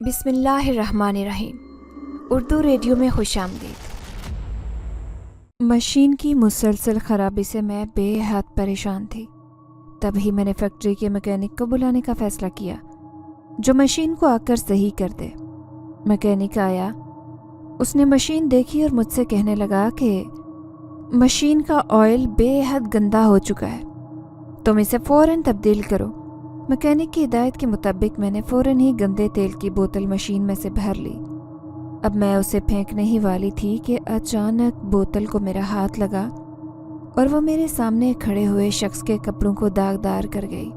بسم اللہ الرحمن الرحیم۔ اردو ریڈیو میں خوش آمدید۔ مشین کی مسلسل خرابی سے میں بے حد پریشان تھی۔ تبھی میں نے فیکٹری کے میکینک کو بلانے کا فیصلہ کیا جو مشین کو آ کر صحیح کر دے۔ میکینک آیا، اس نے مشین دیکھی اور مجھ سے کہنے لگا کہ مشین کا آئل بے حد گندا ہو چکا ہے، تم اسے فوراً تبدیل کرو۔ میکینک کی ہدایت کے مطابق میں نے فوراً ہی گندے تیل کی بوتل مشین میں سے بھر لی۔ اب میں اسے پھینکنے ہی والی تھی کہ اچانک بوتل کو میرا ہاتھ لگا اور وہ میرے سامنے کھڑے ہوئے شخص کے کپڑوں کو داغدار کر گئی۔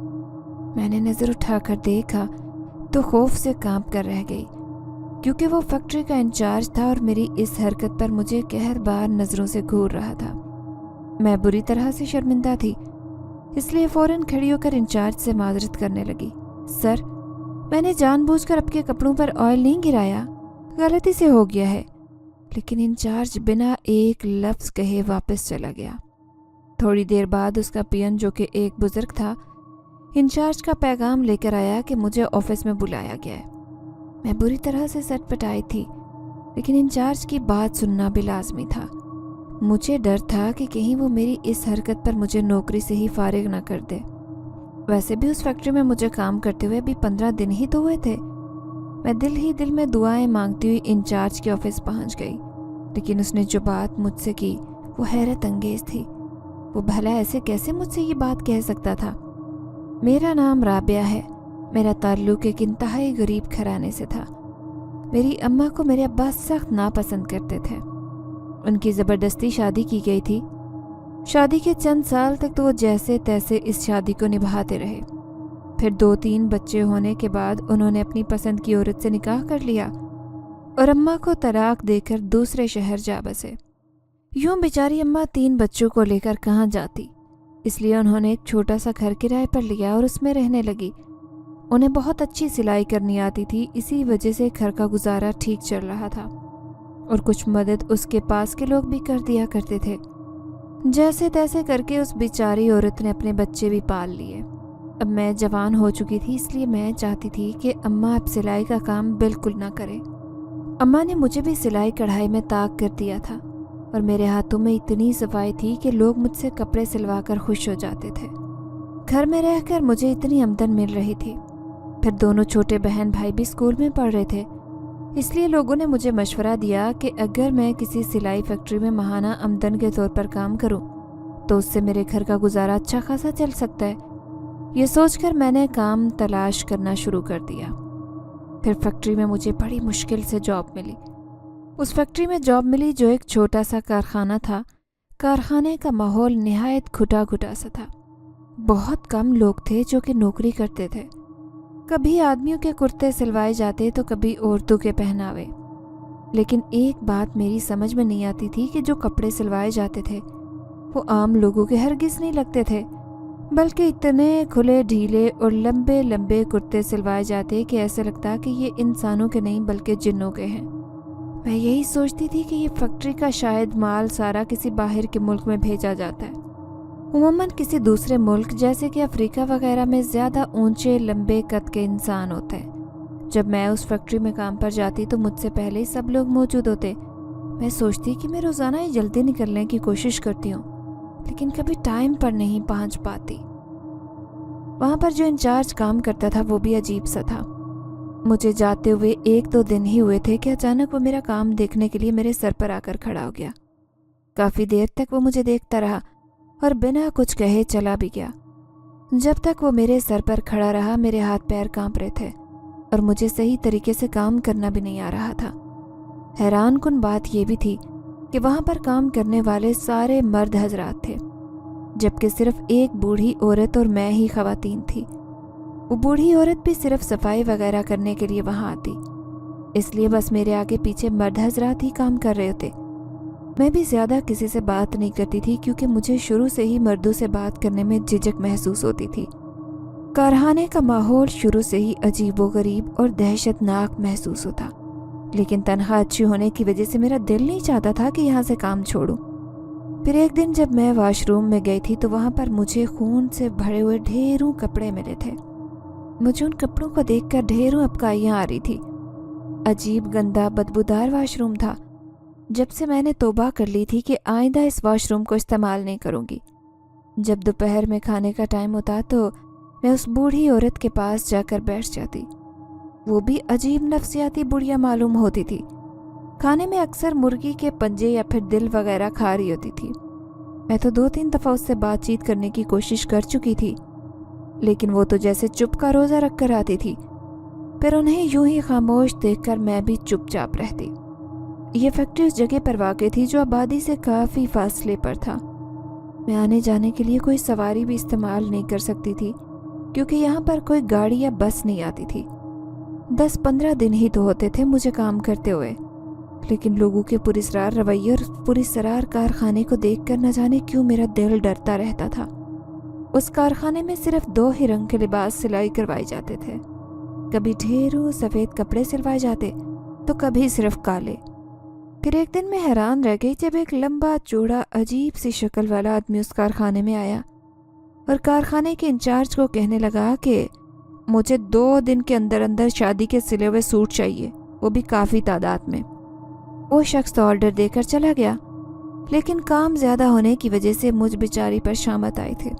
میں نے نظر اٹھا کر دیکھا تو خوف سے کانپ کر رہ گئی، کیونکہ وہ فیکٹری کا انچارج تھا اور میری اس حرکت پر مجھے قہر بار نظروں سے گھور رہا تھا۔ میں بری طرح سے شرمندہ تھی، اس لیے فوراً کھڑی ہو کر انچارج سے معذرت کرنے لگی۔ سر، میں نے جان بوجھ کر آپ کے کپڑوں پر آئل نہیں گرایا، غلطی سے ہو گیا ہے۔ لیکن انچارج بنا ایک لفظ کہے واپس چلا گیا۔ تھوڑی دیر بعد اس کا پین جو کہ ایک بزرگ تھا انچارج کا پیغام لے کر آیا کہ مجھے آفس میں بلایا گیا ہے۔ میں بری طرح سے سٹ پٹائی تھی، لیکن انچارج کی بات سننا بھی لازمی تھا۔ مجھے ڈر تھا کہ کہیں وہ میری اس حرکت پر مجھے نوکری سے ہی فارغ نہ کر دے۔ ویسے بھی اس فیکٹری میں مجھے کام کرتے ہوئے ابھی 15 دن ہی تو ہوئے تھے۔ میں دل ہی دل میں دعائیں مانگتی ہوئی انچارج کے آفس پہنچ گئی، لیکن اس نے جو بات مجھ سے کی وہ حیرت انگیز تھی۔ وہ بھلا ایسے کیسے مجھ سے یہ بات کہہ سکتا تھا؟ میرا نام رابعہ ہے، میرا تعلق ایک انتہائی غریب گھرانے سے تھا۔ میری اماں کو میرے ابا سخت ناپسند کرتے تھے۔ ان کی زبردستی شادی کی گئی تھی۔ شادی کے چند سال تک تو وہ جیسے تیسے اس شادی کو نبھاتے رہے۔ پھر 2-3 بچے ہونے کے بعد انہوں نے اپنی پسند کی عورت سے نکاح کر لیا اور اماں کو طلاق دے کر دوسرے شہر جا بسے۔ یوں بیچاری اماں 3 بچوں کو لے کر کہاں جاتی، اس لیے انہوں نے ایک چھوٹا سا گھر کرائے پر لیا اور اس میں رہنے لگی۔ انہیں بہت اچھی سلائی کرنی آتی تھی، اسی وجہ سے گھر کا گزارا ٹھیک چل رہا تھا اور کچھ مدد اس کے پاس کے لوگ بھی کر دیا کرتے تھے۔ جیسے تیسے کر کے اس بیچاری عورت نے اپنے بچے بھی پال لیے۔ اب میں جوان ہو چکی تھی، اس لیے میں چاہتی تھی کہ اماں اب سلائی کا کام بالکل نہ کرے۔ اماں نے مجھے بھی سلائی کڑھائی میں طاق کر دیا تھا اور میرے ہاتھوں میں اتنی صفائی تھی کہ لوگ مجھ سے کپڑے سلوا کر خوش ہو جاتے تھے۔ گھر میں رہ کر مجھے اتنی آمدن مل رہی تھی۔ پھر دونوں چھوٹے بہن بھائی بھی اسکول میں پڑھ رہے تھے، اس لیے لوگوں نے مجھے مشورہ دیا کہ اگر میں کسی سلائی فیکٹری میں ماہانہ آمدن کے طور پر کام کروں تو اس سے میرے گھر کا گزارا اچھا خاصا چل سکتا ہے۔ یہ سوچ کر میں نے کام تلاش کرنا شروع کر دیا۔ پھر فیکٹری میں مجھے بڑی مشکل سے جاب ملی۔ اس فیکٹری میں جاب ملی جو ایک چھوٹا سا کارخانہ تھا۔ کارخانے کا ماحول نہایت گھٹا گھٹا سا تھا۔ بہت کم لوگ تھے جو کہ نوکری کرتے تھے۔ کبھی آدمیوں کے کرتے سلوائے جاتے تو کبھی عورتوں کے پہناوے۔ لیکن ایک بات میری سمجھ میں نہیں آتی تھی کہ جو کپڑے سلوائے جاتے تھے وہ عام لوگوں کے ہرگز نہیں لگتے تھے، بلکہ اتنے کھلے ڈھیلے اور لمبے لمبے کرتے سلوائے جاتے کہ ایسا لگتا کہ یہ انسانوں کے نہیں بلکہ جنوں کے ہیں۔ میں یہی سوچتی تھی کہ یہ فیکٹری کا شاید مال سارا کسی باہر کے ملک میں بھیجا جاتا ہے، عموماً کسی دوسرے ملک جیسے کہ افریقہ وغیرہ میں زیادہ اونچے لمبے قد کے انسان ہوتے ہیں۔ جب میں اس فیکٹری میں کام پر جاتی تو مجھ سے پہلے ہی سب لوگ موجود ہوتے۔ میں سوچتی کہ میں روزانہ ہی جلدی نکلنے کی کوشش کرتی ہوں، لیکن کبھی ٹائم پر نہیں پہنچ پاتی۔ وہاں پر جو انچارج کام کرتا تھا وہ بھی عجیب سا تھا۔ مجھے جاتے ہوئے 1-2 دن ہی ہوئے تھے کہ اچانک وہ میرا کام دیکھنے کے لیے میرے سر پر آ کر کھڑا ہو گیا۔ کافی دیر تک وہ مجھے دیکھتا رہا اور بنا کچھ کہے چلا بھی گیا۔ جب تک وہ میرے سر پر کھڑا رہا میرے ہاتھ پیر کانپ رہے تھے اور مجھے صحیح طریقے سے کام کرنا بھی نہیں آ رہا تھا۔ حیران کن بات یہ بھی تھی کہ وہاں پر کام کرنے والے سارے مرد حضرات تھے، جبکہ صرف ایک بوڑھی عورت اور میں ہی خواتین تھی۔ وہ بوڑھی عورت بھی صرف صفائی وغیرہ کرنے کے لیے وہاں آتی، اس لیے بس میرے آگے پیچھے مرد حضرات ہی کام کر رہے تھے۔ میں بھی زیادہ کسی سے بات نہیں کرتی تھی کیونکہ مجھے شروع سے ہی مردوں سے بات کرنے میں جھجک محسوس ہوتی تھی۔ کارخانے کا ماحول شروع سے ہی عجیب و غریب اور دہشت ناک محسوس ہوتا، لیکن تنخواہ اچھی ہونے کی وجہ سے میرا دل نہیں چاہتا تھا کہ یہاں سے کام چھوڑوں۔ پھر ایک دن جب میں واش روم میں گئی تھی تو وہاں پر مجھے خون سے بھرے ہوئے ڈھیروں کپڑے ملے تھے۔ مجھے ان کپڑوں کو دیکھ کر ڈھیروں ابکائیاں آ رہی تھی۔ अजीब गंदा बदबूदार वॉशरूम था। जब से मैंने तौबा कर ली थी कि आइंदा इस वॉशरूम को इस्तेमाल नहीं करूँगी। जब दोपहर में खाने का टाइम होता तो मैं उस बूढ़ी औरत के पास जाकर बैठ जाती। वो भी अजीब नफ्सियाती बुढ़िया मालूम होती थी। खाने में अक्सर मुर्गी के पंजे या फिर दिल वगैरह खा रही होती थी। मैं तो 2-3 दफ़ा उससे बातचीत करने की कोशिश कर चुकी थी, लेकिन वो तो जैसे चुप का रोज़ा रख कर आती थी। फिर उन्हें यूं ही खामोश देखकर मैं भी चुपचाप रहती। ये फैक्ट्री उस जगह पर वाक़ई थी जो आबादी से काफ़ी फासले पर था। मैं आने जाने के लिए कोई सवारी भी इस्तेमाल नहीं कर सकती थी, क्योंकि यहाँ पर कोई गाड़ी या बस नहीं आती थी। 10-15 दिन ही तो होते थे मुझे काम करते हुए, लेकिन लोगों के पुरस्रार रवैये और पुरस्रार कारखाने को देखकर न जाने क्यों मेरा दिल डरता रहता था। उस कारखाने में सिर्फ 2 ही रंग के लिबास सिलाई करवाए जाते थे। कभी ढेरों सफ़ेद कपड़े सिलवाए जाते तो कभी सिर्फ काले। फिर एक दिन मैं हैरान रह गई जब एक लंबा चौड़ा अजीब सी शक्ल वाला आदमी उस कारखाने में आया और कारखाने के इंचार्ज को कहने लगा कि मुझे 2 दिन के अंदर अंदर शादी के सिले हुए सूट चाहिए, वो भी काफ़ी तादाद में। वो शख्स तो ऑर्डर देकर चला गया, लेकिन काम ज़्यादा होने की वजह से मुझ बेचारी पर शामत आए थे,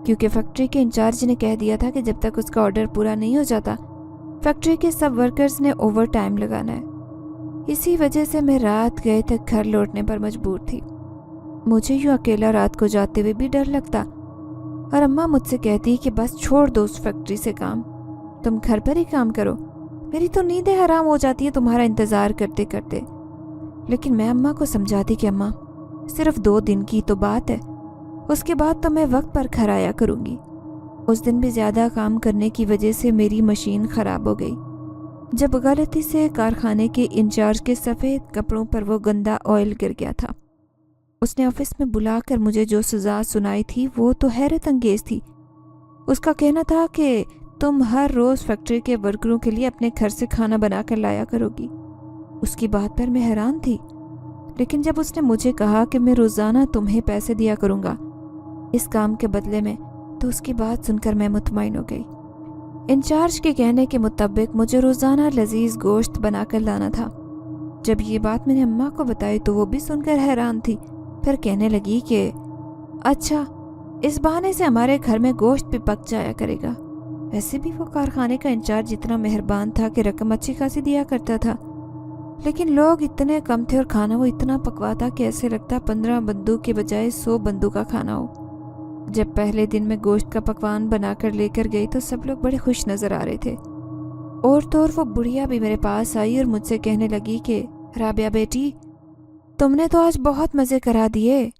क्योंकि फैक्ट्री के इंचार्ज ने कह दिया था कि जब तक उसका ऑर्डर पूरा नहीं हो जाता फैक्ट्री के सब वर्कर्स ने ओवर टाइम लगाना है। इसी वजह से मैं रात गए तक घर लौटने पर मजबूर थी। मुझे यूँ अकेला रात को जाते हुए भी डर लगता और अम्मा मुझसे कहती कि बस छोड़ दो उस फैक्ट्री से काम, तुम घर पर ही काम करो। मेरी तो नींदें हराम हो जाती है तुम्हारा इंतज़ार करते करते। लेकिन मैं अम्मा को समझाती कि अम्मा सिर्फ 2 दिन की तो बात है, उसके बाद तो मैं वक्त पर घर आया करूँगी। उस दिन भी ज़्यादा काम करने की वजह से मेरी मशीन ख़राब हो गई। जब गलती से कारखाने के इंचार्ज के सफ़ेद कपड़ों पर वो गंदा ऑयल गिर गया था। उसने ऑफिस में बुलाकर मुझे जो सज़ा सुनाई थी वो तो हैरत अंगेज़ थी। उसका कहना था कि तुम हर रोज़ फैक्ट्री के वर्करों के लिए अपने घर से खाना बना कर लाया करोगी। उसकी बात पर मैं हैरान थी, लेकिन जब उसने मुझे कहा कि मैं रोज़ाना तुम्हें पैसे दिया करूँगा इस काम के बदले में, तो उसकी बात सुनकर मैं मुतमईन हो गई। इंचार्ज के कहने के मुताबिक मुझे रोज़ाना लजीज गोश्त बनाकर लाना था। जब ये बात मैंने अम्मा को बताई तो वो भी सुनकर हैरान थी। फिर कहने लगी कि अच्छा, इस बहाने से हमारे घर में गोश्त भी पक जाया करेगा। वैसे भी वो कारखाने का इंचार्ज इतना मेहरबान था कि रकम अच्छी खासी दिया करता था, लेकिन लोग इतने कम थे और खाना वो इतना पकवाता कि ऐसे लगता 15 बंदूक के बजाय 100 बंदूक का खाना हो। जब पहले दिन में गोश्त का पकवान बनाकर लेकर गई तो सब लोग बड़े खुश नज़र आ रहे थे। और तो और वो बुढ़िया भी मेरे पास आई और मुझसे कहने लगी कि राबिया बेटी, तुमने तो आज बहुत मज़े करा दिए।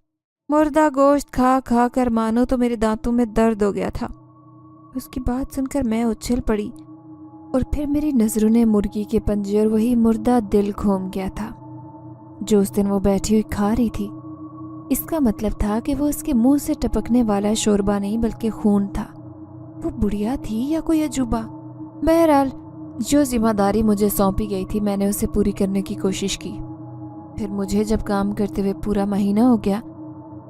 मुर्दा गोश्त खा खा कर मानो तो मेरे दांतों में दर्द हो गया था। उसकी बात सुनकर मैं उछल पड़ी और फिर मेरी नज़रों ने मुर्गी के पंजे और वही मुर्दा दिल घूम गया था जो उस दिन वो बैठी हुई खा रही थी। इसका मतलब था कि वो उसके मुंह से टपकने वाला शोरबा नहीं बल्कि खून था। वो बुढ़िया थी या कोई अजूबा? बहरहाल जो जिम्मेदारी मुझे सौंपी गई थी मैंने उसे पूरी करने की कोशिश की। फिर मुझे जब काम करते हुए पूरा महीना हो गया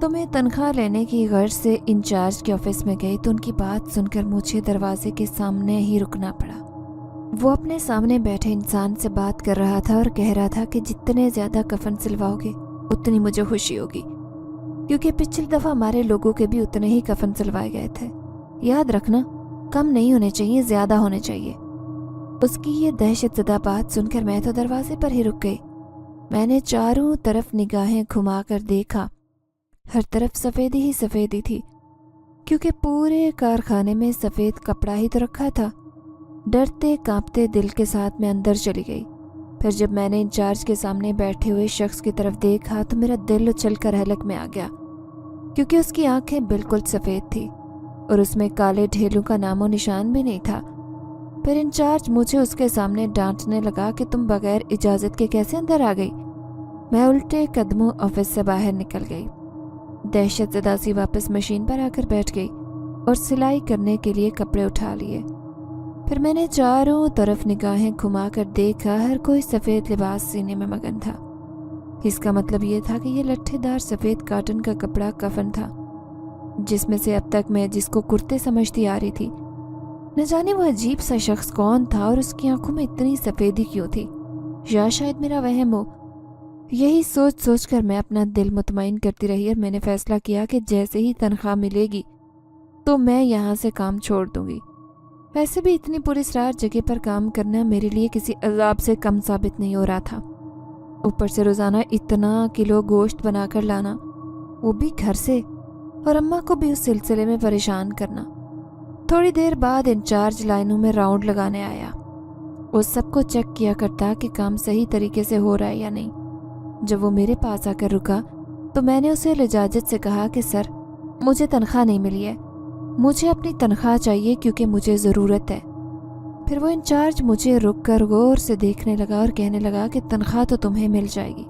तो मैं तनख्वाह लेने की गर्ज से इंचार्ज के ऑफिस में गई तो उनकी बात सुनकर मुझे दरवाजे के सामने ही रुकना पड़ा। वो अपने सामने बैठे इंसान से बात कर रहा था और कह रहा था कि जितने ज़्यादा कफन सिलवाओगे उतनी मुझे खुशी होगी, क्योंकि पिछली दफ़ा हमारे लोगों के भी उतने ही कफन सिलवाए गए थे। याद रखना, कम नहीं होने चाहिए, ज़्यादा होने चाहिए। उसकी ये दहशतज़दा बात सुनकर मैं तो दरवाजे पर ही रुक गई। मैंने चारों तरफ निगाहें घुमाकर देखा, हर तरफ सफ़ेदी ही सफ़ेदी थी, क्योंकि पूरे कारखाने में सफ़ेद कपड़ा ही तो रखा था। डरते कांपते दिल के साथ मैं अंदर चली गई। फिर जब मैंने इंचार्ज के सामने बैठे हुए शख्स की तरफ देखा तो मेरा दिल उछलकर हलक में आ गया, क्योंकि उसकी आंखें बिल्कुल सफ़ेद थी और उसमें काले ढेलों का नामो निशान भी नहीं था। फिर इंचार्ज मुझे उसके सामने डांटने लगा कि तुम बगैर इजाज़त के कैसे अंदर आ गई। मैं उल्टे कदमों ऑफिस से बाहर निकल गई। दहशतज़दा सी वापस मशीन पर आकर बैठ गई और सिलाई करने के लिए कपड़े उठा लिए। फिर मैंने चारों तरफ निगाहें घुमाकर देखा, हर कोई सफ़ेद लिबास सीने में मगन था। इसका मतलब ये था कि ये लट्ठेदार सफ़ेद काटन का कपड़ा कफन था, जिसमें से अब तक मैं जिसको कुर्ते समझती आ रही थी نہ جانے وہ عجیب سا شخص کون تھا اور اس کی آنکھوں میں اتنی سفیدی کیوں تھی، یا شاید میرا وہم ہو۔ یہی سوچ سوچ کر میں اپنا دل مطمئن کرتی رہی اور میں نے فیصلہ کیا کہ جیسے ہی تنخواہ ملے گی تو میں یہاں سے کام چھوڑ دوں گی۔ ویسے بھی اتنی پراسرار جگہ پر کام کرنا میرے لیے کسی عذاب سے کم ثابت نہیں ہو رہا تھا۔ اوپر سے روزانہ اتنا کلو گوشت بنا کر لانا، وہ بھی گھر سے، اور اماں کو بھی اس سلسلے میں پریشان کرنا۔ تھوڑی دیر بعد انچارج لائنوں میں راؤنڈ لگانے آیا۔ وہ سب کو چیک کیا کرتا کہ کام صحیح طریقے سے ہو رہا ہے یا نہیں۔ جب وہ میرے پاس آ کر رکا تو میں نے اسے لجاجت سے کہا کہ سر، مجھے تنخواہ نہیں ملی ہے، مجھے اپنی تنخواہ چاہیے کیونکہ مجھے ضرورت ہے۔ پھر وہ انچارج مجھے رک کر غور سے دیکھنے لگا اور کہنے لگا کہ تنخواہ تو تمہیں مل جائے گی،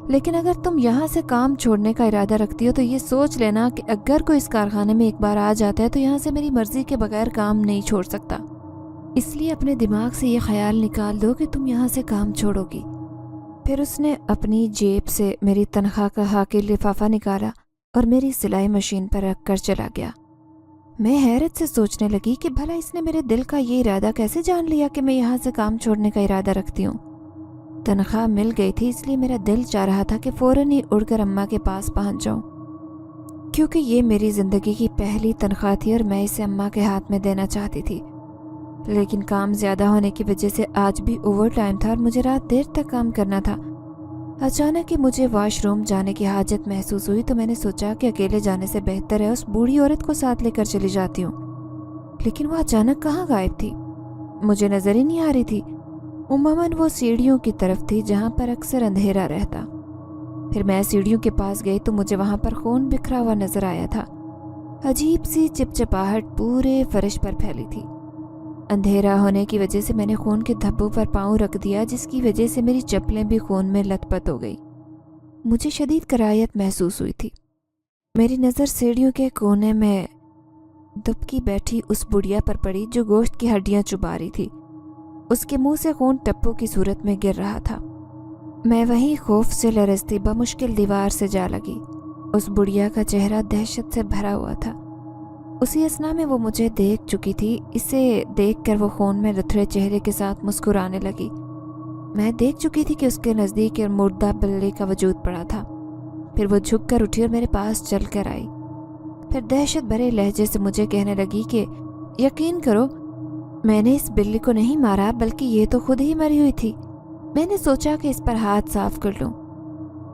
لیکن اگر تم یہاں سے کام چھوڑنے کا ارادہ رکھتی ہو تو یہ سوچ لینا کہ اگر کوئی اس کارخانے میں ایک بار آ جاتا ہے تو یہاں سے میری مرضی کے بغیر کام نہیں چھوڑ سکتا۔ اس لیے اپنے دماغ سے یہ خیال نکال دو کہ تم یہاں سے کام چھوڑو گی۔ پھر اس نے اپنی جیب سے میری تنخواہ کا حاقل لفافہ نکالا اور میری سلائی مشین پر رکھ کر چلا گیا۔ میں حیرت سے سوچنے لگی کہ بھلا اس نے میرے دل کا یہ ارادہ کیسے جان لیا کہ میں یہاں سے کام چھوڑنے کا ارادہ رکھتی ہوں۔ تنخواہ مل گئی تھی، اس لیے میرا دل چاہ رہا تھا کہ فوراً ہی اڑ کر اماں کے پاس پہنچ جاؤں، کیونکہ یہ میری زندگی کی پہلی تنخواہ تھی اور میں اسے اماں کے ہاتھ میں دینا چاہتی تھی۔ لیکن کام زیادہ ہونے کی وجہ سے آج بھی اوور ٹائم تھا اور مجھے رات دیر تک کام کرنا تھا۔ اچانک ہی مجھے واش روم جانے کی حاجت محسوس ہوئی تو میں نے سوچا کہ اکیلے جانے سے بہتر ہے اس بوڑھی عورت کو ساتھ لے کر چلی جاتی ہوں، لیکن وہ اچانک کہاں غائب تھی، مجھے نظر ہی نہیں آ رہی تھی۔ عموماً وہ سیڑھیوں کی طرف تھی جہاں پر اکثر اندھیرا رہتا۔ پھر میں سیڑھیوں کے پاس گئی تو مجھے وہاں پر خون بکھرا ہوا نظر آیا تھا۔ عجیب سی چپچپاہٹ پورے فرش پر پھیلی تھی۔ اندھیرا ہونے کی وجہ سے میں نے خون کے دھبوں پر پاؤں رکھ دیا، جس کی وجہ سے میری چپلیں بھی خون میں لت پت ہو گئی۔ مجھے شدید کراہیت محسوس ہوئی تھی۔ میری نظر سیڑھیوں کے کونے میں دبکی بیٹھی اس بڑھیا پر پڑی جو گوشت کی ہڈیاں چبا رہی تھی۔ اس کے منہ سے خون ٹپوں کی صورت میں گر رہا تھا۔ میں وہیں خوف سے لرزتی بمشکل دیوار سے جا لگی۔ اس بڑھیا کا چہرہ دہشت سے بھرا ہوا تھا۔ اسی اثنا میں وہ مجھے دیکھ چکی تھی۔ اسے دیکھ کر وہ خون میں لتھڑے چہرے کے ساتھ مسکرانے لگی۔ میں دیکھ چکی تھی کہ اس کے نزدیک ایک مردہ بلے کا وجود پڑا تھا۔ پھر وہ جھک کر اٹھی اور میرے پاس چل کر آئی۔ پھر دہشت بھرے لہجے سے مجھے کہنے لگی کہ یقین کرو، میں نے اس بلی کو نہیں مارا بلکہ یہ تو خود ہی مری ہوئی تھی۔ میں نے سوچا کہ اس پر ہاتھ صاف کر لوں۔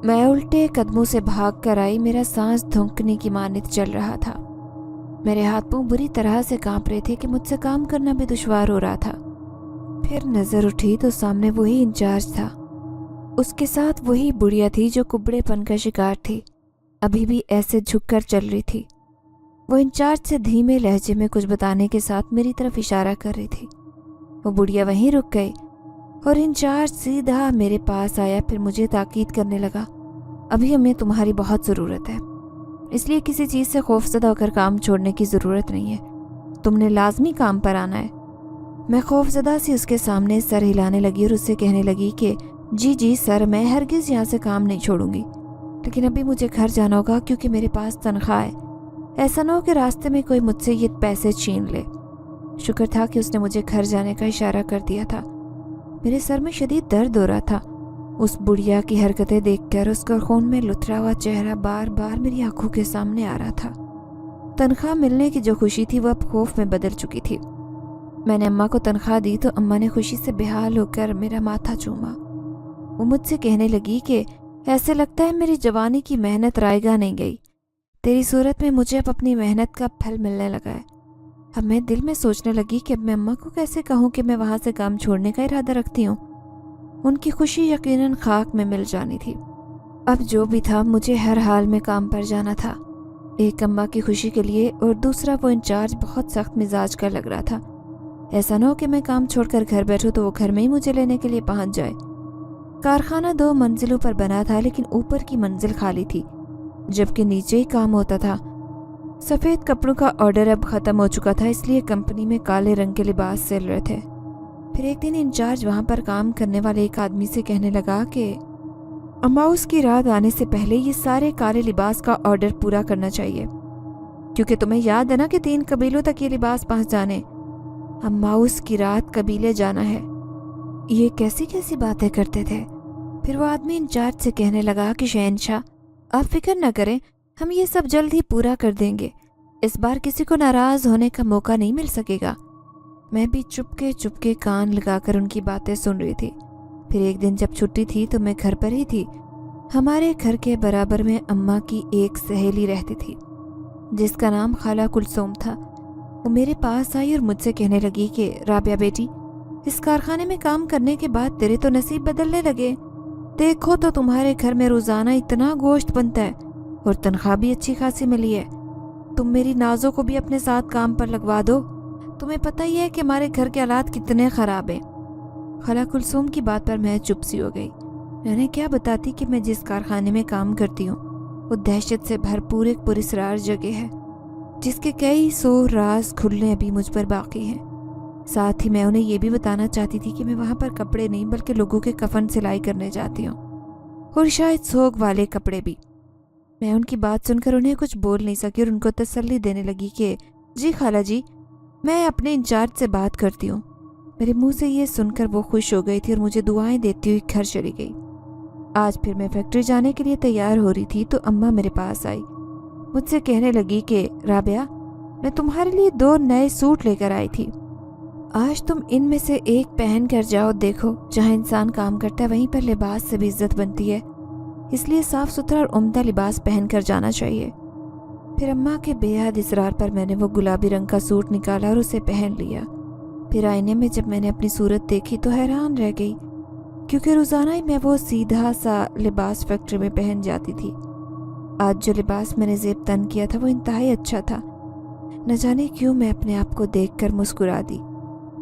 میں الٹے قدموں سے بھاگ کر آئی۔ میرا سانس دھنکنے کی مانند چل رہا تھا۔ میرے ہاتھ پاؤں بری طرح سے کانپ رہے تھے کہ مجھ سے کام کرنا بھی دشوار ہو رہا تھا۔ پھر نظر اٹھی تو سامنے وہی انچارج تھا۔ اس کے ساتھ وہی بڑھیا تھی جو کبڑے پن کا شکار تھی، ابھی بھی ایسے جھک کر چل رہی تھی۔ وہ انچارج سے دھیمے لہجے میں کچھ بتانے کے ساتھ میری طرف اشارہ کر رہی تھی۔ وہ بڑھیا وہیں رک گئی اور انچارج سیدھا میرے پاس آیا۔ پھر مجھے تاکید کرنے لگا، ابھی ہمیں تمہاری بہت ضرورت ہے، اس لیے کسی چیز سے خوفزدہ ہو کر کام چھوڑنے کی ضرورت نہیں ہے، تم نے لازمی کام پر آنا ہے۔ میں خوفزدہ سی اس کے سامنے سر ہلانے لگی اور اس سے کہنے لگی کہ جی سر، میں ہرگز یہاں سے کام نہیں چھوڑوں گی، لیکن ابھی مجھے گھر جانا ہوگا کیونکہ میرے پاس تنخواہ ہے۔ ایسا نہ ہو کہ راستے میں کوئی مجھ سے یہ پیسے چھین لے۔ شکر تھا کہ اس نے مجھے گھر جانے کا اشارہ کر دیا تھا۔ میرے سر میں شدید درد ہو رہا تھا۔ اس بڑھیا کی حرکتیں دیکھ کر اس کا خون میں لتھڑا ہوا چہرہ بار بار میری آنکھوں کے سامنے آ رہا تھا۔ تنخواہ ملنے کی جو خوشی تھی وہ اب خوف میں بدل چکی تھی۔ میں نے اماں کو تنخواہ دی تو اماں نے خوشی سے بحال ہو کر میرا ماتھا چوما۔ وہ مجھ سے کہنے لگی کہ ایسے لگتا ہے میری جوانی کی محنت رائے گاہ نہیں گئی، تیری صورت میں مجھے اب اپنی محنت کا پھل ملنے لگا ہے۔ اب میں دل میں سوچنے لگی کہ اب میں اماں کو کیسے کہوں کہ میں وہاں سے کام چھوڑنے کا ارادہ رکھتی ہوں۔ ان کی خوشی یقیناً خاک میں مل جانی تھی۔ اب جو بھی تھا مجھے ہر حال میں کام پر جانا تھا، ایک اماں کی خوشی کے لیے اور دوسرا وہ انچارج بہت سخت مزاج کا لگ رہا تھا۔ ایسا نہ ہو کہ میں کام چھوڑ کر گھر بیٹھوں تو وہ گھر میں ہی مجھے لینے کے لیے پہنچ جائے۔ کارخانہ 2 منزلوں پر بنا تھا لیکن اوپر کی منزل خالی تھی جبکہ نیچے ہی کام ہوتا تھا۔ سفید کپڑوں کا آرڈر اب ختم ہو چکا تھا، اس لیے کمپنی میں کالے رنگ کے لباس سل رہے تھے۔ پھر ایک دن انچارج وہاں پر کام کرنے والے ایک آدمی سے کہنے لگا کہ اماؤس کی رات آنے سے پہلے یہ سارے کالے لباس کا آرڈر پورا کرنا چاہیے، کیونکہ تمہیں یاد ہے نا کہ 3 قبیلوں تک یہ لباس پہنچ جانے۔ हम माउस की रात कबीले जाना है। ये कैसी कैसी बातें करते थे। फिर वो आदमी इंचार्ज से कहने लगा कि शहनशाह, आप फिक्र न करें, हम ये सब जल्द ही पूरा कर देंगे। इस बार किसी को नाराज़ होने का मौका नहीं मिल सकेगा। मैं भी चुपके चुपके कान लगाकर उनकी बातें सुन रही थी। फिर एक दिन जब छुट्टी थी तो मैं घर पर ही थी। हमारे घर के बराबर में अम्मा की एक सहेली रहती थी जिसका नाम खाला कुलसुम था। वो मेरे पास आई और मुझसे कहने लगी कि राबिया बेटी, इस कारखाने में काम करने के बाद तेरे तो नसीब बदलने लगे। देखो तो तुम्हारे घर में रोज़ाना इतना गोश्त बनता है और तनख्वाह भी अच्छी खासी मिली है। तुम मेरी नाजों को भी अपने साथ काम पर लगवा दो। तुम्हें पता ही है कि हमारे घर के हालात कितने ख़राब हैं। खाला कुलसुम की बात पर मैं चुप सी हो गई। मैंने क्या बताती कि मैं जिस कारखाने में काम करती हूँ वो दहशत से भरपूर एक पुरस्रार जगह है जिसके कई सौ राज खुलने अभी मुझ पर बाकी हैं। साथ ही मैं उन्हें ये भी बताना चाहती थी कि मैं वहाँ पर कपड़े नहीं बल्कि लोगों के कफन सिलाई करने जाती हूँ, और शायद सोग वाले कपड़े भी। मैं उनकी बात सुनकर उन्हें कुछ बोल नहीं सकी और उनको तसल्ली देने लगी कि जी खाला जी, मैं अपने इंचार्ज से बात करती हूँ। मेरे मुंह से ये सुनकर वो खुश हो गई थी और मुझे दुआएं देती हुई घर चली गई। आज फिर मैं फैक्ट्री जाने के लिए तैयार हो रही थी तो अम्मा मेरे पास आई। मुझसे कहने लगी कि राबिया, मैं तुम्हारे लिए 2 नए सूट लेकर आई थी। आज तुम इनमें से एक पहन कर जाओ। देखो, जहाँ इंसान काम करता है वहीं पर लिबास से भी इज्जत बनती है, इसलिए साफ सुथरा और उम्दा लिबास पहन कर जाना चाहिए। फिर अम्मा के बेहद इसरार पर मैंने वो गुलाबी रंग का सूट निकाला और उसे पहन लिया। फिर आईने में जब मैंने अपनी सूरत देखी तो हैरान रह गई, क्योंकि रोज़ाना ही मैं वो सीधा सा लिबास फैक्ट्री में पहन जाती थी। आज जो लिबास मैंने ज़ेब तन किया था वो इंतहाई अच्छा था। न जाने क्यों मैं अपने आप को देखकर मुस्कुरा दी।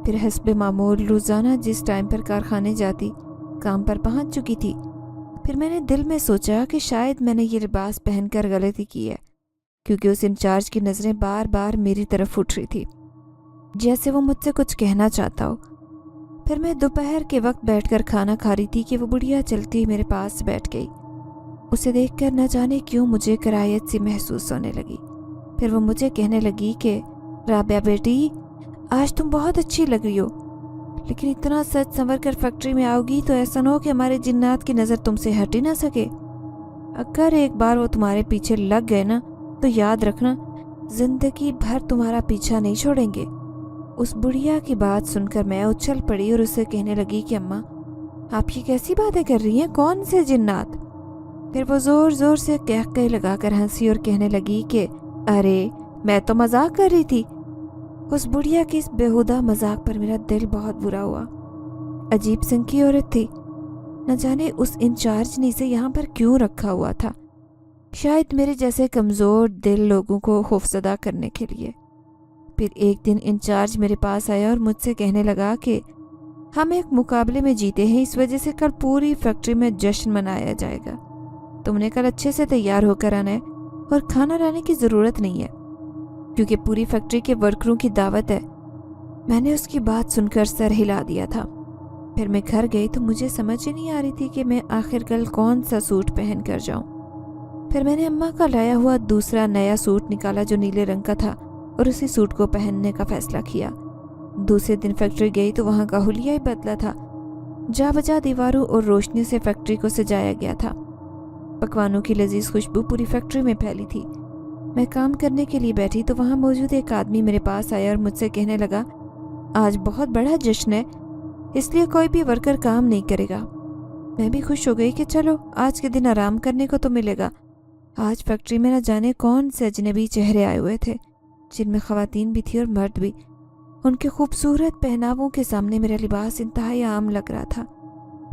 फिर हस्बे मामूल रोज़ाना जिस टाइम पर कारखाने जाती काम पर पहुंच चुकी थी। फिर मैंने दिल में सोचा कि शायद मैंने ये लिबास पहनकर गलती की है, क्योंकि उस इंचार्ज की नज़रें बार बार मेरी तरफ उठ रही थी, जैसे वो मुझसे कुछ कहना चाहता हो। फिर मैं दोपहर के वक्त बैठकर खाना खा रही थी कि वो बुढ़िया चलती मेरे पास बैठ गई। उसे देखकर न जाने क्यों मुझे कराहत सी महसूस होने लगी। फिर वो मुझे कहने लगी कि राबिया बेटी, आज तुम बहुत अच्छी लग रही हो, लेकिन इतना सच संवर कर फैक्ट्री में आओगी तो ऐसा न हो कि हमारे जिन्नात की नज़र तुमसे हट ही ना सके। अगर एक बार वो तुम्हारे पीछे लग गए ना तो याद रखना, जिंदगी भर तुम्हारा पीछा नहीं छोड़ेंगे। उस बुढ़िया की बात सुनकर मैं उछल पड़ी और उसे कहने लगी कि अम्मा, आप ये कैसी बातें कर रही हैं? कौन से जिन्नात? फिर वो जोर जोर से कहके लगाकर हंसी और कहने लगी कि अरे, मैं तो मजाक कर रही थी। उस बुढ़िया की इस बेहुदा मजाक पर मेरा दिल बहुत बुरा हुआ। अजीब सिंह की औरत थी, न जाने उस इंचार्ज ने इसे यहाँ पर क्यों रखा हुआ था। शायद मेरे जैसे कमज़ोर दिल लोगों को खौफजदा करने के लिए। फिर एक दिन इंचार्ज मेरे पास आया और मुझसे कहने लगा कि हम एक मुकाबले में जीते हैं, इस वजह से कल पूरी फैक्ट्री में जश्न मनाया जाएगा। तुमने कल अच्छे से तैयार होकर आना है और खाना लाने की ज़रूरत नहीं है, क्योंकि पूरी फैक्ट्री के वर्करों की दावत है। मैंने उसकी बात सुनकर सर हिला दिया था। फिर मैं घर गई तो मुझे समझ ही नहीं आ रही थी कि मैं आखिर कल कौन सा सूट पहन कर जाऊं। फिर मैंने अम्मा का लाया हुआ दूसरा नया सूट निकाला जो नीले रंग का था और उसी सूट को पहनने का फैसला किया। दूसरे दिन फैक्ट्री गई तो वहाँ का हुलिया ही बदला था। जा बजा दीवारों और रोशनी से फैक्ट्री को सजाया गया था। पकवानों की लजीज खुशबू पूरी फैक्ट्री में फैली थी। मैं काम करने के लिए बैठी तो वहाँ मौजूद एक आदमी मेरे पास आया और मुझसे कहने लगा, आज बहुत बड़ा जश्न है, इसलिए कोई भी वर्कर काम नहीं करेगा। मैं भी खुश हो गई कि चलो आज के दिन आराम करने को तो मिलेगा। आज फैक्ट्री में न जाने कौन से अजनबी चेहरे आए हुए थे, जिनमें ख़वातीन भी थी और मर्द भी। उनके खूबसूरत पहनावों के सामने मेरा लिबास इंतहाई आम लग रहा था।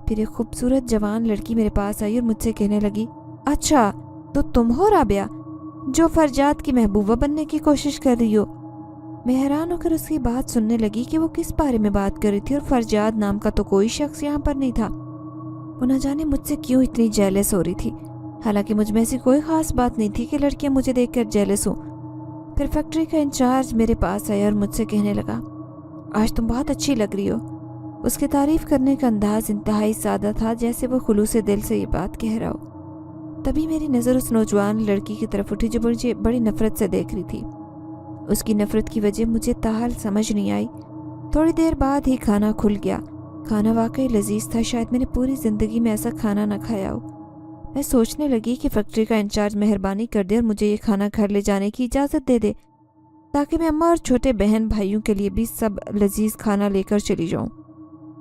फिर एक खूबसूरत जवान लड़की मेरे पास आई और मुझसे कहने लगी, अच्छा तो तुम हो राबिया जो फरजाद की महबूबा बनने की कोशिश कर रही हो। मैं हैरान होकर उसकी बात सुनने लगी कि वो किस बारे में बात कर रही थी और फरजाद नाम का तो कोई शख्स यहाँ पर नहीं था। वो न जाने मुझसे क्यों इतनी जेलस हो रही थी, हालांकि मुझ में ऐसी कोई ख़ास बात नहीं थी कि लड़कियां मुझे देखकर जेलस हों। फिर फैक्ट्री का इंचार्ज मेरे पास आया और मुझसे कहने लगा, आज तुम बहुत अच्छी लग रही हो। उसके तारीफ़ करने का अंदाज इंतहाई सादा था, जैसे वो खुलूस दिल से ये बात कह रहा हो। तभी मेरी नज़र उस नौजवान लड़की की तरफ उठी जो मुझे बड़ी नफ़रत से देख रही थी। उसकी नफ़रत की वजह मुझे ताहाल समझ नहीं आई, थोड़ी देर बाद ही खाना खुल गया। खाना वाकई लजीज था, शायद मैंने पूरी ज़िंदगी में ऐसा खाना ना खाया हो। मैं सोचने लगी कि फैक्ट्री का इंचार्ज मेहरबानी कर दे और मुझे ये खाना घर ले जाने की इजाज़त दे दे, ताकि मैं अम्मा और छोटे बहन भाइयों के लिए भी सब लजीज खाना लेकर चली जाऊं,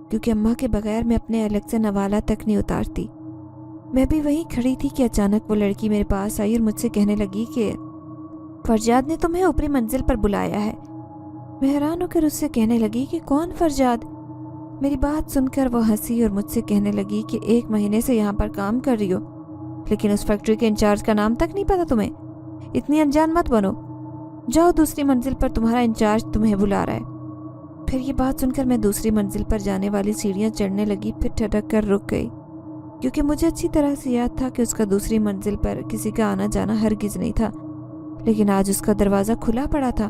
क्योंकि अम्मा के बगैर मैं अपने अलग से नवाला तक नहीं उतारती। मैं भी वहीं खड़ी थी कि अचानक वो लड़की मेरे पास आई और मुझसे कहने लगी कि फरजाद ने तुम्हें ऊपरी मंजिल पर बुलाया है। मैं हैरान होकर उससे कहने लगी कि कौन फरजाद? मेरी बात सुनकर वो हंसी और मुझसे कहने लगी कि 1 महीने से यहाँ पर काम कर रही हो, लेकिन उस फैक्ट्री के इंचार्ज का नाम तक नहीं पता तुम्हें। इतनी अनजान मत बनो, जाओ दूसरी मंजिल पर, तुम्हारा इंचार्ज तुम्हें बुला रहा है। फिर ये बात सुनकर मैं दूसरी मंजिल पर जाने वाली सीढ़ियाँ चढ़ने लगी, फिर ठटक कर रुक गई, क्योंकि मुझे अच्छी तरह से याद था कि उसका दूसरी मंजिल पर किसी का आना जाना हरगिज नहीं था। लेकिन आज उसका दरवाज़ा खुला पड़ा था।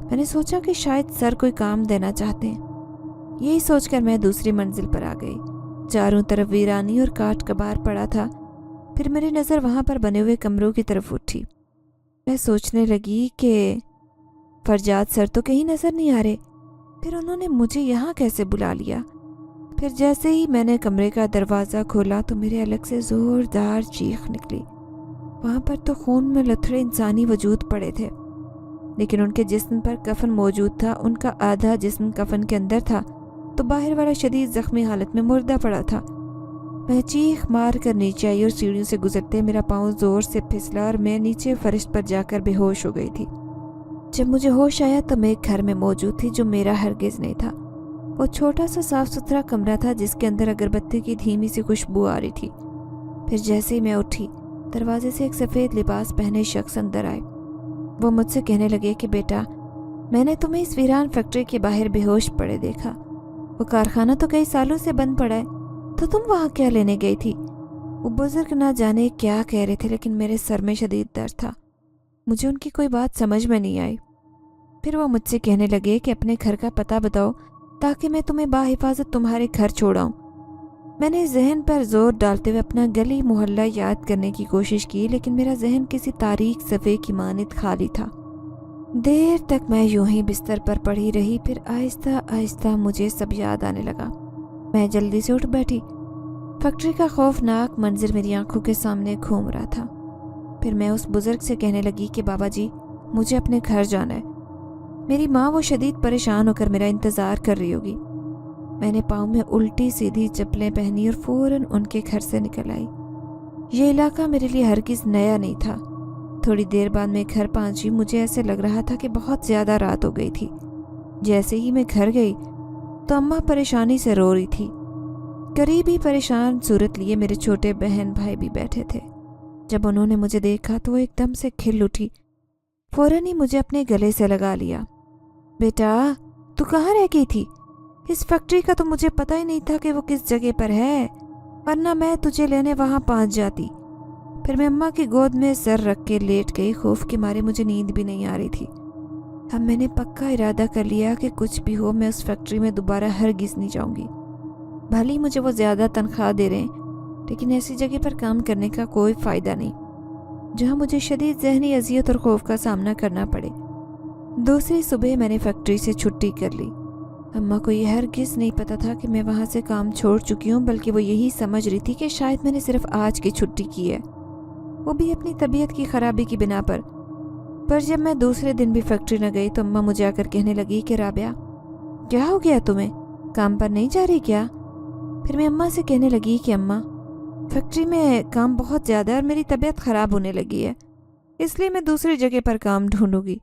मैंने सोचा कि शायद सर कोई काम देना चाहते हैं। यही सोचकर मैं दूसरी मंजिल पर आ गई। चारों तरफ वीरानी और काट कबार पड़ा था। फिर मेरी नज़र वहाँ पर बने हुए कमरों की तरफ उठी। मैं सोचने लगी कि फरजाद सर तो कहीं नज़र नहीं आ रहे, फिर उन्होंने मुझे यहाँ कैसे बुला लिया। फिर जैसे ही मैंने कमरे का दरवाज़ा खोला तो मेरे अलग से ज़ोरदार चीख निकली। वहाँ पर तो खून में लथड़े इंसानी वजूद पड़े थे, लेकिन उनके जिस्म पर कफन मौजूद था। उनका आधा जिस्म कफन के अंदर था, तो बाहर वाला शदीद जख्मी हालत में मुर्दा पड़ा था। मैं चीख मार कर नीचे आई और सीढ़ियों से गुजरते मेरा पाँव जोर से फिसला और मैं नीचे फर्श पर जाकर बेहोश हो गई थी। जब मुझे होश आया तो मैं एक घर में मौजूद थी जो मेरा हरगिज नहीं था। वो छोटा सा साफ सुथरा कमरा था जिसके अंदर अगरबत्ती की धीमी सी खुशबू आ रही थी। फिर जैसे ही मैं उठी, दरवाजे से एक सफ़ेद लिबास पहने शख्स अंदर आए। वो मुझसे कहने लगे कि बेटा, मैंने तुम्हें इस वीरान फैक्ट्री के बाहर बेहोश पड़े देखा। वो कारखाना तो कई सालों से बंद पड़ा है, तो तुम वहाँ क्या लेने गई थी? वो बुजुर्ग ना जाने क्या कह रहे थे, लेकिन मेरे सर में शदीद दर्द था। मुझे उनकी कोई बात समझ में नहीं आई। फिर वो मुझसे कहने लगे कि अपने घर का पता बताओ ताकि मैं तुम्हें बाहिफाजत तुम्हारे घर छोड़ाऊँ। मैंने जहन पर जोर डालते हुए अपना गली मोहल्ला याद करने की कोशिश की, लेकिन मेरा जहन किसी तारीख सफ़े की मानित खाली था। देर तक मैं यूं ही बिस्तर पर पड़ी रही। फिर आहिस्ता आहिस्ता मुझे सब याद आने लगा। मैं जल्दी से उठ बैठी। फैक्ट्री का खौफनाक मंजर मेरी आंखों के सामने घूम रहा था। फिर मैं उस बुजुर्ग से कहने लगी कि बाबा जी, मुझे अपने घर जाना है। मेरी माँ वो शदीद परेशान होकर मेरा इंतज़ार कर रही होगी। मैंने पाँव में उल्टी सीधी चप्पलें पहनी और फौरन उनके घर से निकल आई। ये इलाका मेरे लिए हरगिज़ नया नहीं था। थोड़ी देर बाद मैं घर पहुंची। मुझे ऐसे लग रहा था कि बहुत ज़्यादा रात हो गई थी। जैसे ही मैं घर गई तो अम्मा परेशानी से रो रही थी। करीब ही परेशान सूरत लिए मेरे छोटे बहन भाई भी बैठे थे। जब उन्होंने मुझे देखा तो वो एकदम से खिल उठी। फौरन ही मुझे अपने गले से लगा लिया। बेटा, तू कहाँ रह गई थी? इस फैक्ट्री का तो मुझे पता ही नहीं था कि वो किस जगह पर है, वरना मैं तुझे लेने वहाँ पहुँच जाती। फिर मैं अम्मा की गोद में सर रख के लेट गई। खौफ के मारे मुझे नींद भी नहीं आ रही थी। अब मैंने पक्का इरादा कर लिया कि कुछ भी हो मैं उस फैक्ट्री में दोबारा हरगिज़ नहीं जाऊंगी। भले ही मुझे वो ज़्यादा तनख्वाह दे रहे हैं, लेकिन ऐसी जगह पर काम करने का कोई फ़ायदा नहीं जहाँ मुझे शदीद ज़हनी अजियत और खौफ का सामना करना पड़े। दूसरी सुबह मैंने फैक्ट्री से छुट्टी कर ली। अम्मा को यह हरगिज़ नहीं पता था कि मैं वहाँ से काम छोड़ चुकी हूँ, बल्कि वो यही समझ रही थी कि शायद मैंने सिर्फ आज की छुट्टी की है, वो भी अपनी तबीयत की ख़राबी की बिना पर। जब मैं दूसरे दिन भी फैक्ट्री न गई तो अम्मा मुझे आकर कहने लगी कि राबिया, क्या हो गया तुम्हें, काम पर नहीं जा रही क्या? फिर मैं अम्मा से कहने लगी कि अम्मा, फैक्ट्री में काम बहुत ज़्यादा है और मेरी तबीयत ख़राब होने लगी है, इसलिए मैं दूसरी जगह पर काम ढूंढूंगी।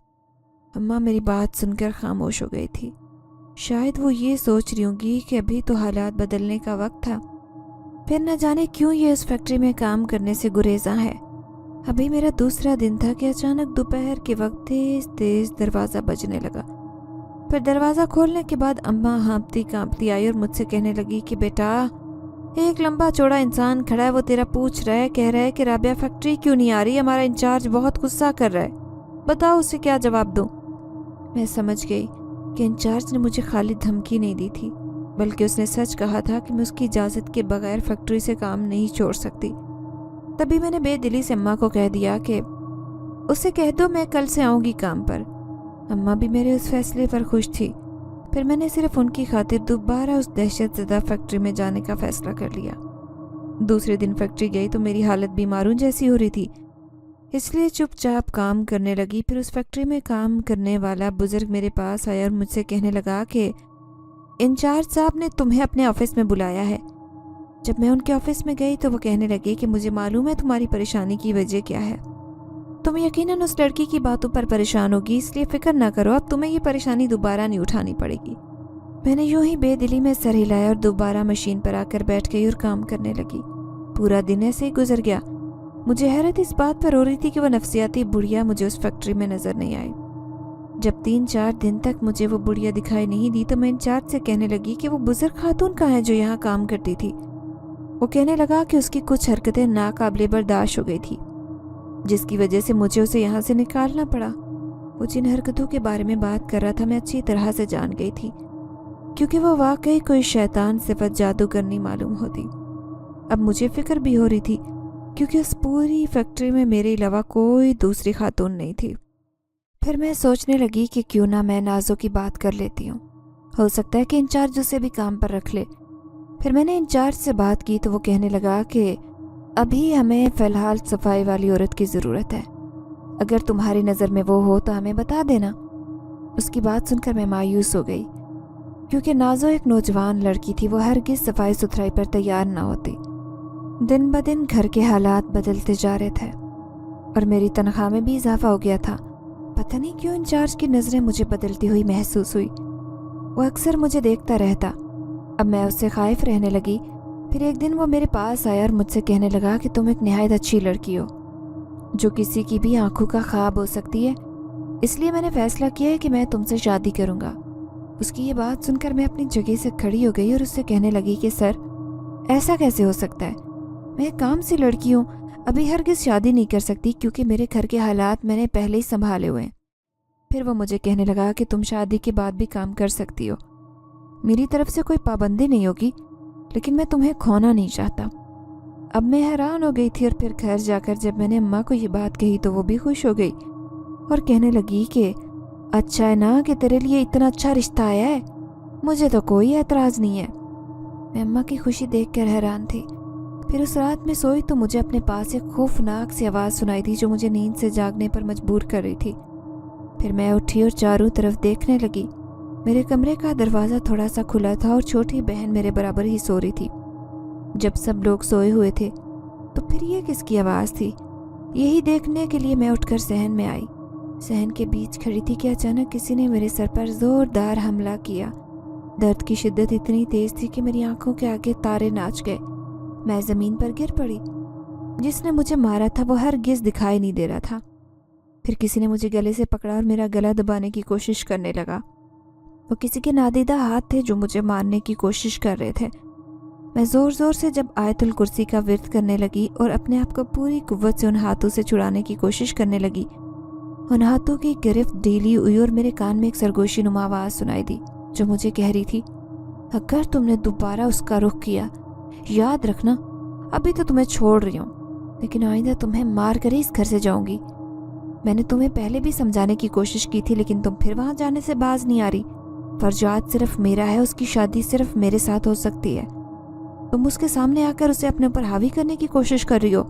अम्मा मेरी बात सुनकर खामोश हो गई थी। शायद वो ये सोच रही होंगी कि अभी तो हालात बदलने का वक्त था। फिर न जाने क्यों ये उस फैक्ट्री में काम करने से गुरेज़ा है। अभी मेरा दूसरा दिन था कि अचानक दोपहर के वक्त तेज तेज दरवाज़ा बजने लगा। फिर दरवाज़ा खोलने के बाद अम्मा हाँफती कांपती आई और मुझसे कहने लगी कि बेटा, एक लंबा चौड़ा इंसान खड़ा है, वो तेरा पूछ रहा है, कह रहा है कि राबिया फैक्ट्री क्यों नहीं आ रही, हमारा इंचार्ज बहुत गुस्सा कर रहा है, बताओ उसे क्या जवाब दूँ। मैं समझ गई कि इंचार्ज ने मुझे खाली धमकी नहीं दी थी, बल्कि उसने सच कहा था कि मैं उसकी इजाज़त के बगैर फैक्ट्री से काम नहीं छोड़ सकती। तभी मैंने बेदिली से अम्मा को कह दिया कि उसे कह दो मैं कल से आऊँगी काम पर। अम्मा भी मेरे उस फैसले पर खुश थी, फिर मैंने सिर्फ उनकी खातिर दोबारा उस दहशत ज़दा फैक्ट्री में जाने का फ़ैसला कर लिया। दूसरे दिन फैक्ट्री गई तो मेरी हालत बीमारों जैसी हो रही थी, इसलिए चुपचाप काम करने लगी। फिर उस फैक्ट्री में काम करने वाला बुज़ुर्ग मेरे पास आया और मुझसे कहने लगा कि इंचार्ज साहब ने तुम्हें अपने ऑफिस में बुलाया है। जब मैं उनके ऑफिस में गई तो वो कहने लगे कि मुझे मालूम है तुम्हारी परेशानी की वजह क्या है। तुम यकीनन उस लड़की की बातों पर परेशान होगी, इसलिए फ़िक्र ना करो, अब तुम्हें ये परेशानी दोबारा नहीं उठानी पड़ेगी। मैंने यूं ही बेदिली में सर हिलाया और दोबारा मशीन पर आकर बैठ गई और काम करने लगी। पूरा दिन ऐसे ही गुजर गया। मुझे हैरत इस बात पर हो रही थी कि वो नफसियाती बुढ़िया मुझे उस फैक्ट्री में नज़र नहीं आई। जब 3-4 दिन तक मुझे वो बुढ़िया दिखाई नहीं दी तो मैं इंचार्ज से कहने लगी कि वो बुजुर्ग खातून कहाँ है जो यहाँ काम करती थी। वो कहने लगा कि उसकी कुछ हरकतें नाकाबिले बर्दाश्त हो गई थी, जिसकी वजह से मुझे उसे यहाँ से निकालना पड़ा। वो जिन हरकतों के बारे में बात कर रहा था मैं अच्छी तरह से जान गई थी, क्योंकि वो वाकई कोई शैतान सिफत जादू करनी मालूम होती। अब मुझे फिक्र भी हो रही थी, क्योंकि उस पूरी फैक्ट्री में मेरे अलावा कोई दूसरी खातून नहीं थी। फिर मैं सोचने लगी कि क्यों ना मैं नाज़ो की बात कर लेती हूँ, हो सकता है कि इंचार्ज उसे भी काम पर रख ले। फिर मैंने इंचार्ज से बात की तो वो कहने लगा कि अभी हमें फ़िलहाल सफाई वाली औरत की ज़रूरत है, अगर तुम्हारी नज़र में वो हो तो हमें बता देना। उसकी बात सुनकर मैं मायूस हो गई, क्योंकि नाज़ो एक नौजवान लड़की थी, वो हरगिज़ सफाई सुथराई पर तैयार ना होती। दिन ब दिन घर के हालात बदलते जा रहे थे और मेरी तनख्वाह में भी इजाफा हो गया था। पता नहीं क्यों इंचार्ज की नज़रें मुझे बदलती हुई महसूस हुई। वो अक्सर मुझे देखता रहता। अब मैं उससे खाइफ रहने लगी। फिर एक दिन वो मेरे पास आया और मुझसे कहने लगा कि तुम एक निहायत अच्छी लड़की हो, जो किसी की भी आंखों का ख्वाब हो सकती है, इसलिए मैंने फ़ैसला किया है कि मैं तुमसे शादी करूँगा। उसकी ये बात सुनकर मैं अपनी जगह से खड़ी हो गई और उससे कहने लगी कि सर, ऐसा कैसे हो सकता है? मैं एक काम सी लड़की हूँ, अभी हरगिज़ शादी नहीं कर सकती, क्योंकि मेरे घर के हालात मैंने पहले ही संभाले हुए हैं। फिर वो मुझे कहने लगा कि तुम शादी के बाद भी काम कर सकती हो, मेरी तरफ से कोई पाबंदी नहीं होगी, लेकिन मैं तुम्हें खोना नहीं चाहता। अब मैं हैरान हो गई थी और फिर घर जाकर जब मैंने अम्मा को ये बात कही तो वो भी खुश हो गई और कहने लगी कि अच्छा है ना कि तेरे लिए इतना अच्छा रिश्ता आया है, मुझे तो कोई एतराज़ नहीं है। मैं अम्मा की खुशी देखकर हैरान थी। फिर उस रात में सोई तो मुझे अपने पास एक खौफनाक सी आवाज़ सुनाई दी जो मुझे नींद से जागने पर मजबूर कर रही थी। फिर मैं उठी और चारों तरफ देखने लगी। मेरे कमरे का दरवाज़ा थोड़ा सा खुला था और छोटी बहन मेरे बराबर ही सो रही थी। जब सब लोग सोए हुए थे तो फिर ये किसकी आवाज़ थी, यही देखने के लिए मैं उठकर सहन में आई। सहन के बीच खड़ी थी कि अचानक किसी ने मेरे सर पर ज़ोरदार हमला किया। दर्द की शिद्दत इतनी तेज़ थी कि मेरी आंखों के आगे तारे नाच गए। मैं ज़मीन पर गिर पड़ी। जिसने मुझे मारा था वो हरगिज़ दिखाई नहीं दे रहा था। फिर किसी ने मुझे गले से पकड़ा और मेरा गला दबाने की कोशिश करने लगा। वो किसी के नादीदा हाथ थे जो मुझे मारने की कोशिश कर रहे थे। मैं ज़ोर ज़ोर से जब आयतुल कुर्सी का विर्द करने लगी और अपने आप को पूरी कुव्वत से उन हाथों से छुड़ाने की कोशिश करने लगी, उन हाथों की गिरफ्त ढीली हुई और मेरे कान में एक सरगोशी नुमा आवाज़ सुनाई दी जो मुझे कह रही थी, अगर तुमने दोबारा उसका रुख किया, याद रखना अभी तो तुम्हें छोड़ रही हूँ, लेकिन आइंदा तुम्हें मार कर ही इस घर से जाऊंगी। मैंने तुम्हें पहले भी समझाने की कोशिश की थी, लेकिन तुम फिर वहाँ जाने से बाज नहीं आ रही। फरजाद सिर्फ मेरा है, उसकी शादी सिर्फ मेरे साथ हो सकती है। तुम उसके सामने आकर उसे अपने ऊपर हावी करने की कोशिश कर रही हो।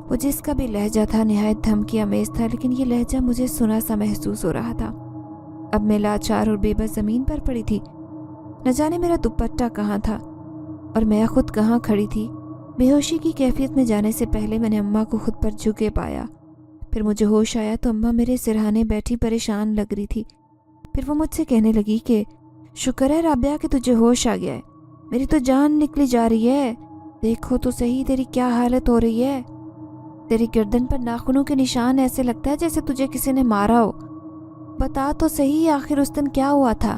वो जिसका भी लहजा था निहायत धमकी आमेज था, लेकिन ये लहजा मुझे सुना सा महसूस हो रहा था। अब मैं लाचार और बेबस ज़मीन पर पड़ी थी। न जाने मेरा दुपट्टा कहाँ था और मैं खुद कहाँ खड़ी थी। बेहोशी की कैफियत में जाने से पहले मैंने अम्मा को खुद पर झुके पाया। फिर मुझे होश आया तो अम्मा मेरे सिरहाने बैठी परेशान लग रही थी। फिर वो मुझसे कहने लगी कि शुक्र है राबिया कि तुझे होश आ गया है, मेरी तो जान निकली जा रही है। देखो तो सही तेरी क्या हालत हो रही है। तेरी गर्दन पर नाखूनों के निशान, ऐसे लगता है जैसे तुझे किसी ने मारा हो। बता तो सही आखिर उस दिन क्या हुआ था।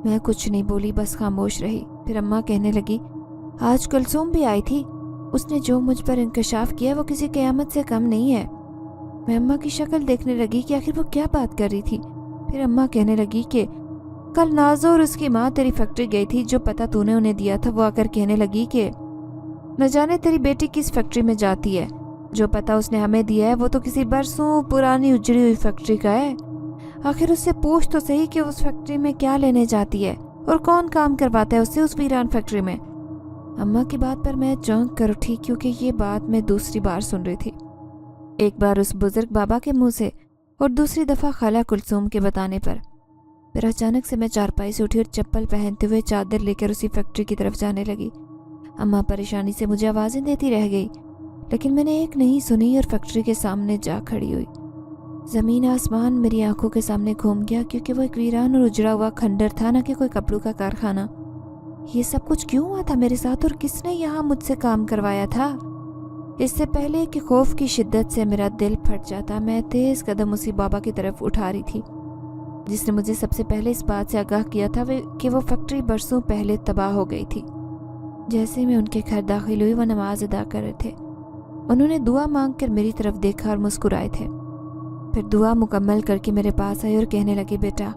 मैं कुछ नहीं बोली, बस खामोश रही। फिर अम्मा कहने लगी, आज कुलसूम भी आई थी, उसने जो मुझ पर इंकशाफ किया वो किसी क़यामत से कम नहीं है। मैं अम्मा की शक्ल देखने लगी कि आखिर वो क्या बात कर रही थी। फिर अम्मा कहने लगी कि कल नाज़ो और उसकी माँ तेरी फैक्ट्री गई थी, जो पता तूने उन्हें दिया था वो आकर कहने लगी कि न जाने तेरी बेटी किस फैक्ट्री में जाती है, जो पता उसने हमें दिया है वो तो किसी बरसों पुरानी उजड़ी हुई फैक्ट्री का है। आखिर उससे पूछ तो सही कि उस फैक्ट्री में क्या लेने जाती है और कौन काम करवाता है उससे उस वीरान फैक्ट्री में। अम्मा की बात पर मैं चौंक कर उठी, क्योंकि ये बात मैं दूसरी बार सुन रही थी। एक बार उस बुजुर्ग बाबा के मुंह से और दूसरी दफ़ा खाला कुलसूम के बताने पर। फिर अचानक से मैं चारपाई से उठी और चप्पल पहनते हुए चादर लेकर उसी फैक्ट्री की तरफ जाने लगी। अम्मा परेशानी से मुझे आवाज़ें देती रह गई, लेकिन मैंने एक नहीं सुनी और फैक्ट्री के सामने जा खड़ी हुई। ज़मीन आसमान मेरी आंखों के सामने घूम गया, क्योंकि वो एक वीरान और उजड़ा हुआ खंडर था, न कि कोई कपड़ों का कारखाना। ये सब कुछ क्यों हुआ था मेरे साथ, और किसने यहाँ मुझसे काम करवाया था? इससे पहले कि खौफ की शिद्दत से मेरा दिल फट जाता, मैं तेज़ कदम उसी बाबा की तरफ उठा रही थी जिसने मुझे सबसे पहले इस बात से आगाह किया था कि वो फैक्ट्री बरसों पहले तबाह हो गई थी। जैसे मैं उनके घर दाखिल हुई, वो नमाज अदा कर रहे थे। उन्होंने दुआ मांग कर मेरी तरफ देखा और मुस्कुराए थे। फिर दुआ मुकम्मल करके मेरे पास आई और कहने लगे, बेटा,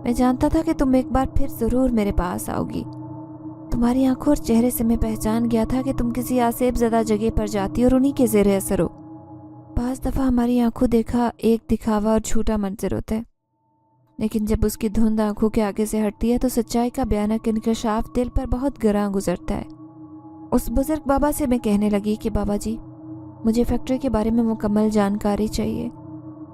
मैं जानता था कि तुम एक बार फिर ज़रूर मेरे पास आओगी। तुम्हारी आंखों और चेहरे से मैं पहचान गया था कि तुम किसी आसेब ज़दा जगह पर जाती और उन्हीं के ज़ेरे असर हो। 5 दफ़ा हमारी आंखों देखा एक दिखावा और झूठा मंजर होता है, लेकिन जब उसकी धुंध आंखों के आगे से हटती है तो सच्चाई का भयानक इंकशाफ दिल पर बहुत गरां गुजरता है। उस बुजुर्ग बाबा से मैं कहने लगी कि बाबा जी, मुझे फैक्ट्री के बारे में मुकम्मल जानकारी चाहिए।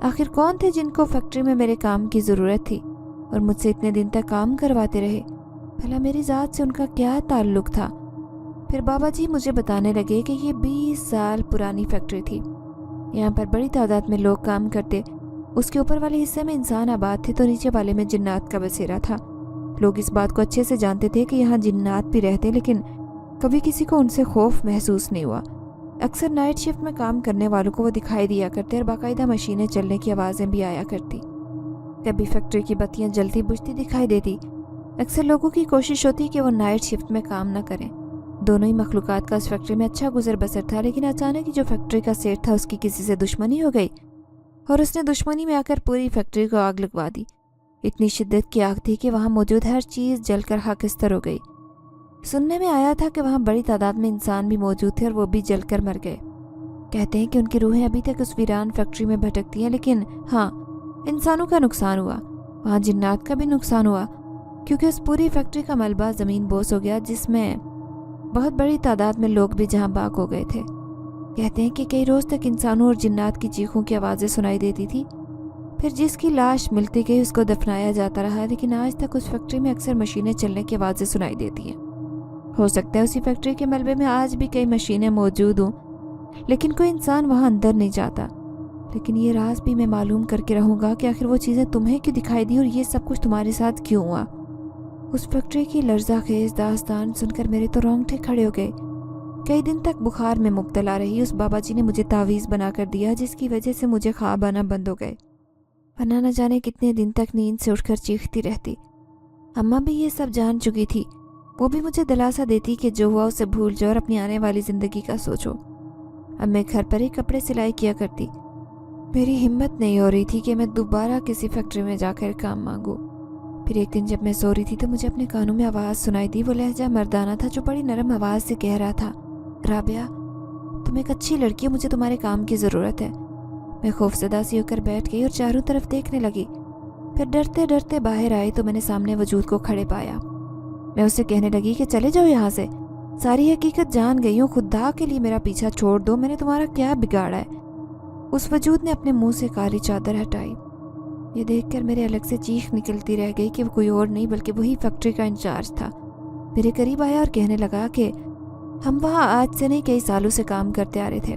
आखिर कौन थे जिनको फैक्ट्री में मेरे काम की ज़रूरत थी और मुझसे इतने दिन तक काम करवाते रहे? भला मेरी ज़ात से उनका क्या ताल्लुक़ था? फिर बाबा जी मुझे बताने लगे कि ये 20 साल पुरानी फैक्ट्री थी। यहाँ पर बड़ी तादाद में लोग काम करते। उसके ऊपर वाले हिस्से में इंसान आबाद थे तो नीचे वाले में जिन्नात का बसेरा था। लोग इस बात को अच्छे से जानते थे कि यहाँ जिन्नात भी रहते, लेकिन कभी किसी को उनसे खौफ महसूस नहीं हुआ। अक्सर नाइट शिफ्ट में काम करने वालों को वो दिखाई दिया करते और बाकायदा मशीनें चलने की आवाज़ें भी आया करती। कभी फैक्ट्री की बत्तियाँ जलती बुझती दिखाई देती। अक्सर लोगों की कोशिश होती कि वो नाइट शिफ्ट में काम न करें। दोनों ही मखलूक़ात का उस फैक्ट्री में अच्छा गुजर बसर था, लेकिन अचानक ही जो फैक्ट्री का सेठ था उसकी किसी से दुश्मनी हो गई और उसने दुश्मनी में आकर पूरी फैक्ट्री को आग लगवा दी। इतनी शिद्दत की आग थी कि वहाँ मौजूद हर चीज़ जलकर खाकिस्तर हो गई। सुनने में आया था कि वहाँ बड़ी तादाद में इंसान भी मौजूद थे और वो भी जलकर मर गए। कहते हैं कि उनकी रूहें अभी तक उस वीरान फैक्ट्री में भटकती हैं, लेकिन हाँ, इंसानों का नुकसान हुआ, वहाँ जिन्नात का भी नुकसान हुआ, क्योंकि उस पूरी फैक्ट्री का मलबा ज़मीन बोस हो गया, जिसमें बहुत बड़ी तादाद में लोग भी जहाँ बाग हो गए थे। कहते हैं कि कई रोज़ तक इंसानों और जिन्नात की चीखों की आवाज़ें सुनाई देती थी। फिर जिसकी लाश मिलती गई उसको दफनाया जाता रहा, लेकिन आज तक उस फैक्ट्री में अक्सर मशीनें चलने की आवाज़ें सुनाई देती हैं। हो सकता है उसी फैक्ट्री के मलबे में आज भी कई मशीनें मौजूद हों, लेकिन कोई इंसान वहाँ अंदर नहीं जाता। लेकिन ये राज भी मैं मालूम करके रहूँगा कि आखिर वो चीज़ें तुम्हें क्यों दिखाई दी और ये सब कुछ तुम्हारे साथ क्यों हुआ। उस फैक्ट्री की लर्जा खेज दास्तान सुनकर मेरे तो रोंगटे खड़े हो गए। कई दिन तक बुखार में मुब्तला रही उस बाबा जी ने मुझे तावीज़ बना कर दिया, जिसकी वजह से मुझे ख्वाब आना बंद हो गए, वरना न जाने कितने दिन तक नींद से उठकर चीखती रहती। अम्मा भी ये सब जान चुकी थी। वो भी मुझे दिलासा देती कि जो हुआ उसे भूल जाओ और अपनी आने वाली ज़िंदगी का सोचो। अब मैं घर पर ही कपड़े सिलाई किया करती। मेरी हिम्मत नहीं हो रही थी कि मैं दोबारा किसी फैक्ट्री में जाकर काम मांगूं। फिर एक दिन जब मैं सो रही थी तो मुझे अपने कानों में आवाज़ सुनाई दी। वो लहजा मर्दाना था जो बड़ी नरम आवाज़ से कह रहा था, राबिया, तुम एक अच्छी लड़की हो, मुझे तुम्हारे काम की ज़रूरत है। मैं खौफज़दा सी होकर बैठ गई और चारों तरफ देखने लगी। फिर डरते डरते बाहर आई तो मैंने सामने वजूद को खड़े पाया। मैं उससे कहने लगी कि चले जाओ यहाँ से, सारी हकीकत जान गई हूँ, खुदा के लिए मेरा पीछा छोड़ दो, मैंने तुम्हारा क्या बिगाड़ा है। उस वजूद ने अपने मुंह से काली चादर हटाई। ये देखकर मेरे अलग से चीख निकलती रह गई कि वो कोई और नहीं बल्कि वही फैक्ट्री का इंचार्ज था। मेरे करीब आया और कहने लगा कि हम वहाँ आज से नहीं कई सालों से काम करते आ रहे थे।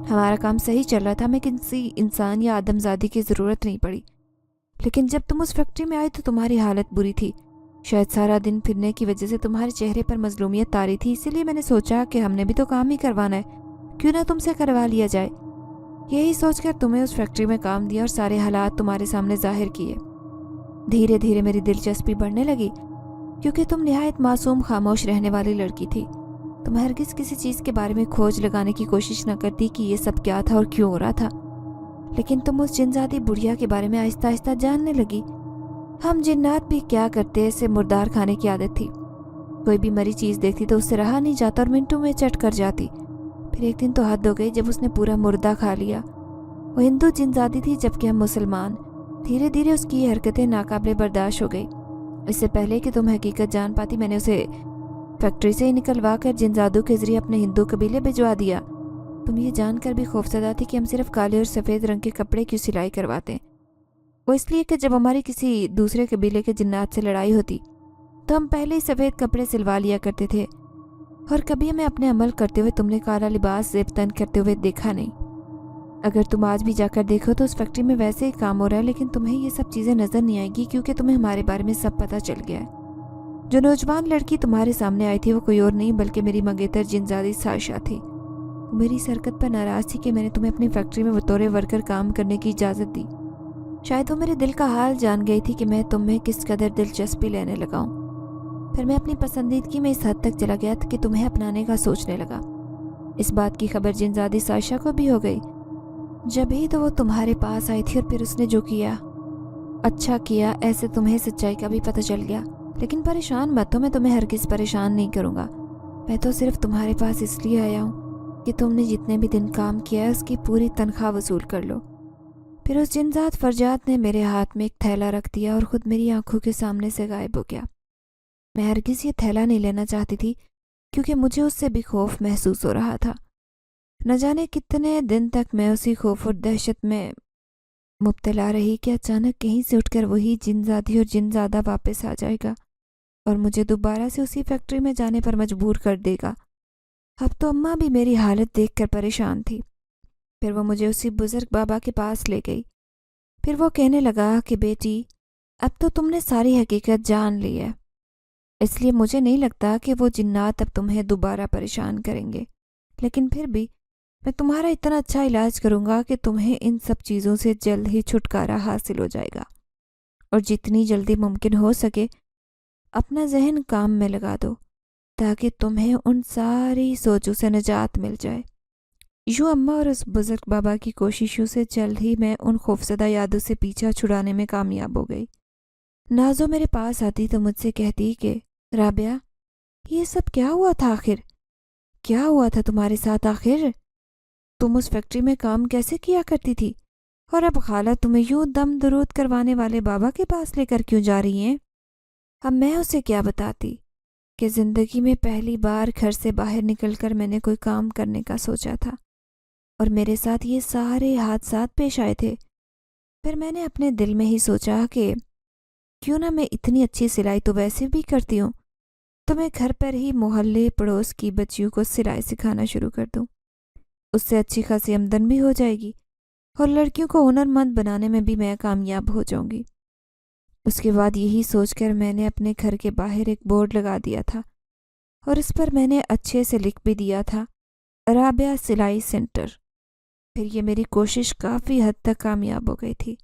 हमारा काम सही चल रहा था, हमें किसी इंसान या आदमजादी की ज़रूरत नहीं पड़ी। लेकिन जब तुम उस फैक्ट्री में आई तो तुम्हारी हालत बुरी थी। शायद सारा दिन फिरने की वजह से तुम्हारे चेहरे पर मजलूमियत तारी थी, इसीलिए मैंने सोचा कि हमने भी तो काम ही करवाना है, क्यों ना तुमसे करवा लिया जाए। यही सोचकर तुम्हें उस फैक्ट्री में काम दिया और सारे हालात तुम्हारे सामने जाहिर किए। धीरे धीरे मेरी दिलचस्पी बढ़ने लगी, क्योंकि तुम निहायत मासूम खामोश रहने वाली लड़की थी। तुम हरगिज़ किसी चीज़ के बारे में खोज लगाने की कोशिश न करती कि ये सब क्या था और क्यों हो रहा था। लेकिन तुम उस जिनजादी बुढ़िया के बारे में आहिस्ता आहिस्ता जानने लगी। हम जिन्नात भी क्या करते, ऐसे मुर्दार खाने की आदत थी। कोई भी मरी चीज़ देखती तो उससे रहा नहीं जाता और मिनटों में चट कर जाती। फिर एक दिन तो हद हो गई जब उसने पूरा मुर्दा खा लिया। वो हिंदू जिनजादी थी जबकि हम मुसलमान। دھیرے دھیرے اس کی یہ حرکتیں ناقابل برداشت ہو گئی۔ اس سے پہلے کہ تم حقیقت جان پاتی میں نے اسے فیکٹری سے ہی نکلوا کر جنزادوں کے ذریعے اپنے ہندو قبیلے بھجوا دیا۔ تم یہ جان کر بھی خوفزدہ تھی کہ ہم صرف کالے اور سفید رنگ کے کپڑے کی سلائی کرواتے ہیں۔ وہ اس لیے کہ جب ہماری کسی دوسرے قبیلے کے جنات سے لڑائی ہوتی تو ہم پہلے ہی سفید کپڑے سلوا لیا کرتے تھے، اور کبھی ہمیں اپنے عمل کرتے ہوئے تم نے کالا لباس زیب تن کرتے ہوئے دیکھا نہیں۔ اگر تم آج بھی جا کر دیکھو تو اس فیکٹری میں ویسے ہی کام ہو رہا ہے، لیکن تمہیں یہ سب چیزیں نظر نہیں آئیں گی کیونکہ تمہیں ہمارے بارے میں سب پتہ چل گیا ہے۔ جو نوجوان لڑکی تمہارے سامنے آئی تھی وہ کوئی اور نہیں بلکہ میری منگیتر جنزادی سائشہ تھی۔ وہ میری اس حرکت پر ناراض تھی کہ میں نے تمہیں اپنی فیکٹری میں بطور ورکر کام کرنے کی اجازت دی۔ شاید وہ میرے دل کا حال جان گئی تھی کہ میں تم میں کس قدر دلچسپی لینے لگا ہوں۔ پھر میں اپنی پسندیدگی میں اس حد تک چلا گیا کہ تمہیں اپنانے کا سوچنے لگا۔ اس بات کی خبر جنزادی سائشہ کو بھی ہو گئی۔ جب ہی تو وہ تمہارے پاس آئی تھی، اور پھر اس نے جو کیا اچھا کیا، ایسے تمہیں سچائی کا بھی پتہ چل گیا۔ لیکن پریشان مت ہو، میں تمہیں ہرگز پریشان نہیں کروں گا۔ میں تو صرف تمہارے پاس اس لیے آیا ہوں کہ تم نے جتنے بھی دن کام کیا ہے اس کی پوری تنخواہ وصول کر لو۔ پھر اس جنزاد فرجات نے میرے ہاتھ میں ایک تھیلا رکھ دیا اور خود میری آنکھوں کے سامنے سے غائب ہو گیا۔ میں ہرگز یہ تھیلا نہیں لینا چاہتی تھی کیونکہ مجھے اس سے بھی خوف محسوس ہو رہا تھا۔ نہ جانے کتنے دن تک میں اسی خوف اور دہشت میں مبتلا رہی کہ اچانک کہیں سے اٹھ کر وہی جنزادی اور جنزادہ واپس آ جائے گا اور مجھے دوبارہ سے اسی فیکٹری میں جانے پر مجبور کر دے گا۔ اب تو اماں بھی میری حالت دیکھ کر پریشان تھی۔ پھر وہ مجھے اسی بزرگ بابا کے پاس لے گئی۔ پھر وہ کہنے لگا کہ بیٹی، اب تو تم نے ساری حقیقت جان لی ہے، اس لیے مجھے نہیں لگتا کہ وہ جنات اب تمہیں دوبارہ پریشان کریں گے، لیکن پھر بھی میں تمہارا اتنا اچھا علاج کروں گا کہ تمہیں ان سب چیزوں سے جلد ہی چھٹکارا حاصل ہو جائے گا، اور جتنی جلدی ممکن ہو سکے اپنا ذہن کام میں لگا دو تاکہ تمہیں ان ساری سوچوں سے نجات مل جائے۔ یوں اماں اور اس بزرگ بابا کی کوششوں سے جلد ہی میں ان خوفزدہ یادوں سے پیچھا چھڑانے میں کامیاب ہو گئی۔ نازو میرے پاس آتی تو مجھ سے کہتی کہ رابعہ، یہ سب کیا ہوا تھا آخر؟ کیا ہوا تھا تمہارے ساتھ آخر؟ تم اس فیکٹری میں کام کیسے کیا کرتی تھی، اور اب خالہ تمہیں یوں دم درود کروانے والے بابا کے پاس لے کر کیوں جا رہی ہیں؟ اب میں اسے کیا بتاتی کہ زندگی میں پہلی بار گھر سے باہر نکل کر میں نے کوئی کام کرنے کا سوچا تھا اور میرے ساتھ یہ سارے حادثات پیش آئے تھے۔ پھر میں نے اپنے دل میں ہی سوچا کہ کیوں نہ میں اتنی اچھی سلائی تو ویسے بھی کرتی ہوں، تو میں گھر پر ہی محلے پڑوس کی بچیوں کو سلائی سکھانا شروع کر دوں۔ اس سے اچھی خاصی آمدن بھی ہو جائے گی اور لڑکیوں کو ہنرمند بنانے میں بھی میں کامیاب ہو جاؤں گی۔ اس کے بعد یہی سوچ کر میں نے اپنے گھر کے باہر ایک بورڈ لگا دیا تھا اور اس پر میں نے اچھے سے لکھ بھی دیا تھا، رابعہ سلائی سینٹر۔ پھر یہ میری کوشش کافی حد تک کامیاب ہو گئی تھی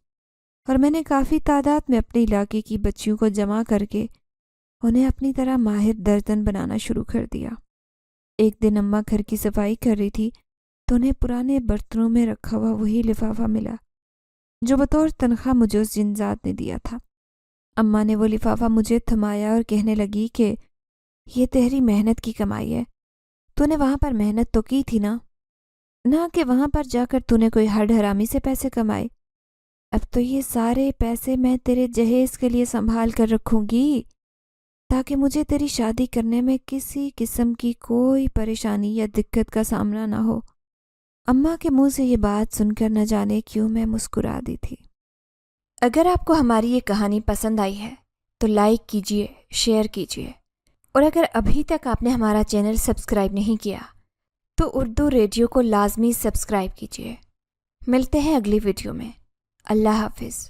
اور میں نے کافی تعداد میں اپنے علاقے کی بچیوں کو جمع کر کے انہیں اپنی طرح ماہر دردن بنانا شروع کر دیا۔ ایک دن اماں گھر کی صفائی کر رہی تھی تو انہیں پرانے برتنوں میں رکھا ہوا وہی لفافہ ملا جو بطور تنخواہ مجھے اس جنزاد نے دیا تھا۔ اماں نے وہ لفافہ مجھے تھمایا اور کہنے لگی کہ یہ تیری محنت کی کمائی ہے، تو نے وہاں پر محنت تو کی تھی نا، نہ کہ وہاں پر جا کر تو نے کوئی ہڈ حرامی سے پیسے کمائے۔ اب تو یہ سارے پیسے میں تیرے جہیز کے لیے سنبھال کر رکھوں گی تاکہ مجھے تیری شادی کرنے میں کسی قسم کی کوئی پریشانی یا دقت کا سامنا نہ ہو۔ اماں کے منہ سے یہ بات سن کر نہ جانے کیوں میں مسکرا دی تھی۔ اگر آپ کو ہماری یہ کہانی پسند آئی ہے تو لائک کیجیے، شیئر کیجیے، اور اگر ابھی تک آپ نے ہمارا چینل سبسکرائب نہیں کیا تو اردو ریڈیو کو لازمی سبسکرائب کیجیے۔ ملتے ہیں اگلی ویڈیو میں۔ اللہ حافظ۔